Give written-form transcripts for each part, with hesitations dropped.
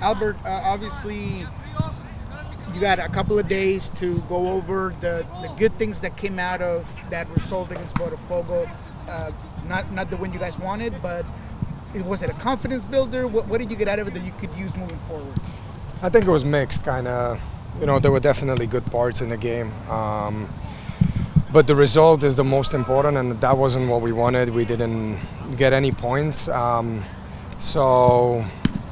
Albert, obviously you got a couple of days to go over the good things that came out of that result against Botafogo. Not the win you guys wanted, but was it a confidence builder? What did you get out of it that you could use moving forward? I think it was mixed, kind of. There were definitely good parts in the game. But the result is the most important, and that wasn't what we wanted. We didn't get any points. So,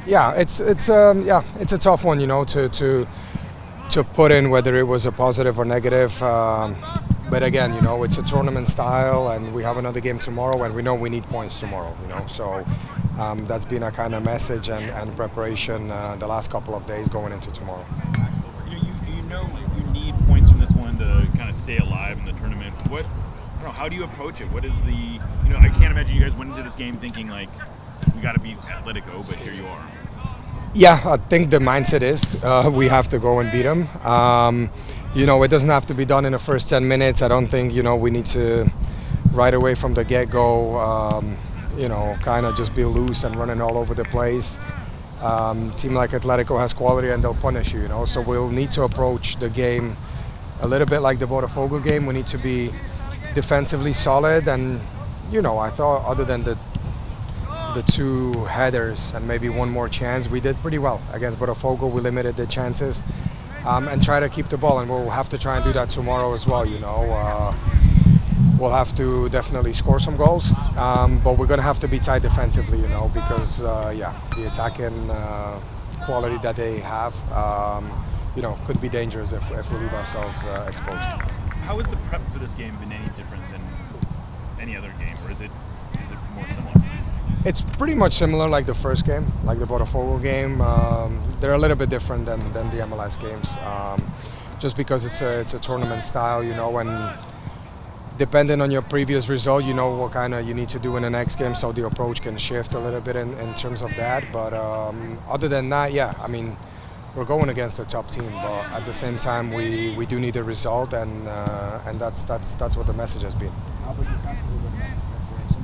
yeah, it's a tough one, to put in whether it was a positive or negative. But again, it's a tournament style, and we have another game tomorrow, and we know we need points tomorrow. So that's been a kind of message and preparation the last couple of days going into tomorrow. You need points from this one to kind of stay alive in the tournament. How do you approach it? What is the, I can't imagine you guys went into this game thinking like, we got to beat Atletico, but here you are. Yeah, I think the mindset is we have to go and beat them. It doesn't have to be done in the first 10 minutes. I don't think, we need to right away from the get-go, kind of just be loose and running all over the place. Team like Atletico has quality and they'll punish you, So we'll need to approach the game a little bit like the Botafogo game. We need to be defensively solid, and I thought other than the two headers and maybe one more chance, we did pretty well against Botafogo. We limited the chances and try to keep the ball, and we'll have to try and do that tomorrow as well. We'll have to definitely score some goals, but we're going to have to be tight defensively, because the attacking quality that they have, could be dangerous if we leave ourselves exposed. How has the prep for this game been any different than any other game, or is it more similar? It's pretty much similar like the first game, like the Botafogo game. They're a little bit different than the MLS games, just because it's a tournament style, and depending on your previous result, what kind of you need to do in the next game, so the approach can shift a little bit in terms of that. But other than that, we're going against a top team, but at the same time, we do need a result, and that's what the message has been.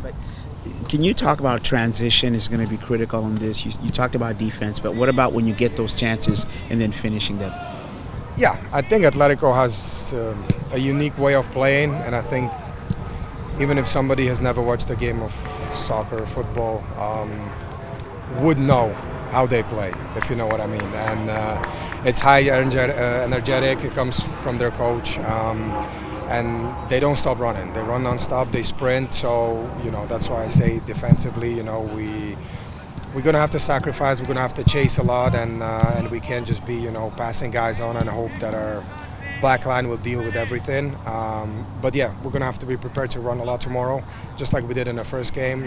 But can you talk about transition is going to be critical in this? You talked about defense, but what about when you get those chances and then finishing them? Yeah, I think Atletico has a unique way of playing, and I think even if somebody has never watched a game of soccer or football, would know how they play, if you know what I mean. And it's high energetic. It comes from their coach, and they don't stop running. They run non-stop. They sprint. So that's why I say defensively, we're going to have to sacrifice. We're going to have to chase a lot, and we can't just be passing guys on and hope that our back line will deal with everything. But yeah, we're going to have to be prepared to run a lot tomorrow, just like we did in the first game,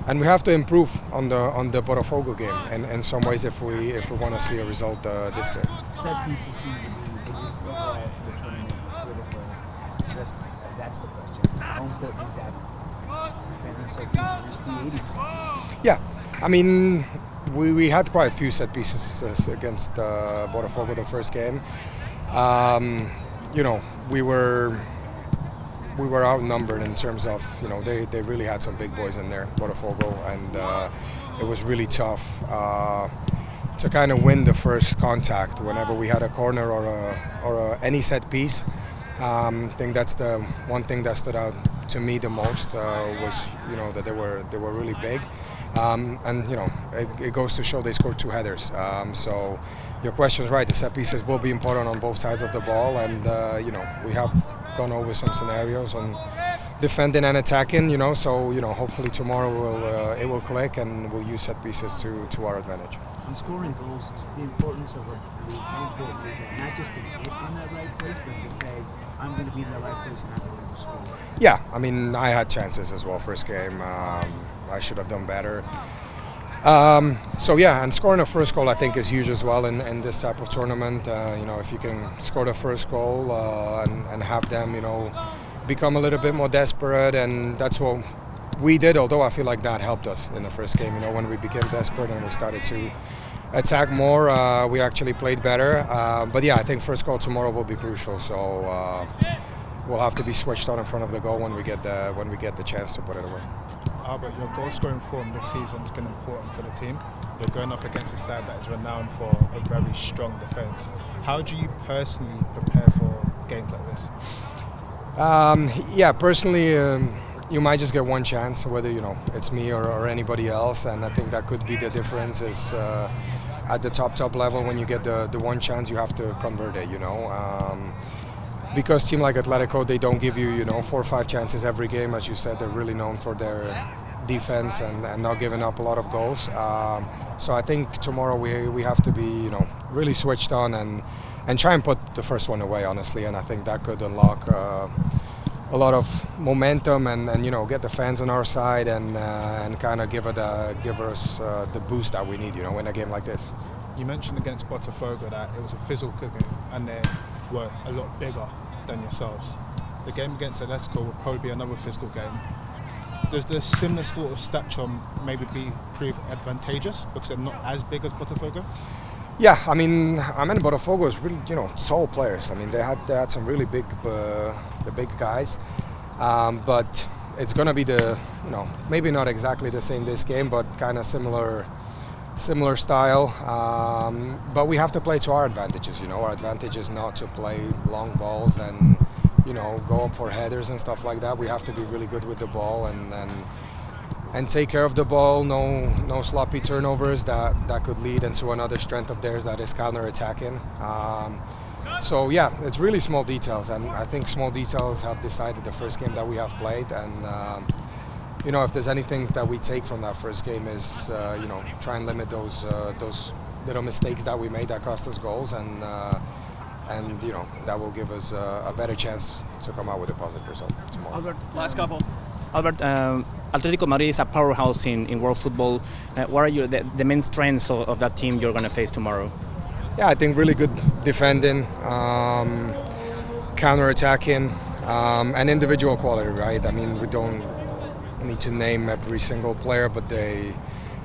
and we have to improve on the Botafogo game. And in some ways, if we want to see a result this game. Set pieces seem to be overall the tournament critical. That's the question. How important is that defending set pieces and creating set pieces? Yeah, I mean, we had quite a few set pieces against Botafogo the first game. We were outnumbered in terms of, they really had some big boys in there, Botafogo, and it was really tough to kind of win the first contact whenever we had a corner or any set piece. I think that's the one thing that stood out to me the most was, that they were really big. And it goes to show they scored two headers. So your question's right. The set pieces will be important on both sides of the ball, and we have gone over some scenarios on defending and attacking. So hopefully tomorrow it will click, and we'll use set pieces to our advantage. In scoring goals, the importance of how important is that? Not just to get in that right place, but to say, I'm going to be in the right place and I'm going to score. Yeah, I mean, I had chances as well first game. I should have done better. And scoring a first goal I think is huge as well in this type of tournament. If you can score the first goal and have them, become a little bit more desperate, and that's what we did, although I feel like that helped us in the first game. When we became desperate and we started to attack more, we actually played better. But yeah, I think first goal tomorrow will be crucial. So we'll have to be switched on in front of the goal when we get the chance to put it away. Albert, your goal scoring form this season has been important for the team. you're going up against a side that is renowned for a very strong defence. How do you personally prepare for games like this? Yeah, personally, you might just get one chance, whether it's me or anybody else, and I think that could be the difference. Is at the top level, when you get the one chance, you have to convert it. Because team like Atletico, they don't give you 4 or 5 chances every game. As you said, they're really known for their defense and not giving up a lot of goals. So I think tomorrow we have to be really switched on and try and put the first one away, honestly. And I think that could unlock a lot of momentum and get the fans on our side and kind of give us the boost that we need in a game like this. You mentioned against Botafogo that it was a physical game and they were a lot bigger than yourselves. The game against Atletico will probably be another physical game. Does the similar sort of stature maybe prove advantageous because they're not as big as Botafogo? Yeah, I mean Botafogo is really tall players. I mean they had some really big the big guys, but it's gonna be maybe not exactly the same this game, but kind of similar style. But we have to play to our advantages. Our advantage is not to play long balls and go up for headers and stuff like that. We have to be really good with the ball and take care of the ball. No sloppy turnovers that could lead into another strength of theirs, that is counter-attacking. So yeah, it's really small details, and I think small details have decided the first game that we have played. And if there's anything that we take from that first game is try and limit those little mistakes that we made that cost us goals, and that will give us a better chance to come out with a positive result tomorrow. Albert, last couple. Albert, Atletico Madrid is a powerhouse in world football. What are the main strengths of that team you're going to face tomorrow? Yeah, I think really good defending, counter-attacking, and individual quality, right? I mean, we don't need to name every single player, but they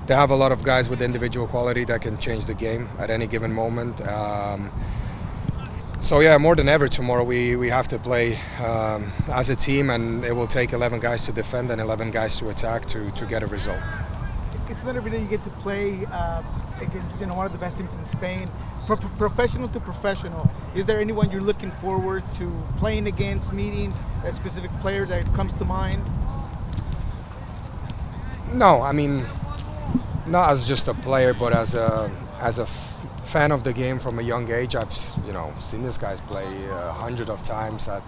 have a lot of guys with individual quality that can change the game at any given moment. So yeah, more than ever tomorrow we have to play as a team, and it will take 11 guys to defend and 11 guys to attack to get a result. It's not every day you get to play against one of the best teams in Spain. Professional to professional, is there anyone you're looking forward to playing against, meeting, a specific player that comes to mind? No, I mean, not as just a player, but as a fan of the game from a young age. I've seen these guys play 100 of times at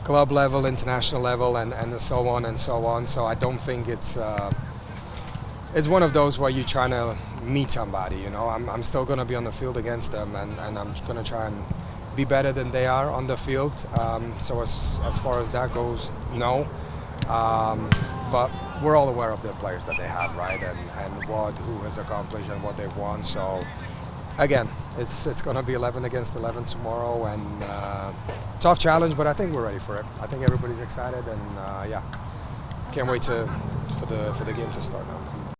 club level, international level, and so on and so on. So I don't think it's one of those where you're trying to meet somebody. I'm still going to be on the field against them, and I'm going to try and be better than they are on the field. So as far as that goes, no. But we're all aware of the players that they have, right, and who has accomplished and what they've won. So again, it's going to be 11 against 11 tomorrow, and tough challenge, but I think we're ready for it. I think everybody's excited, and yeah, can't wait for the game to start now.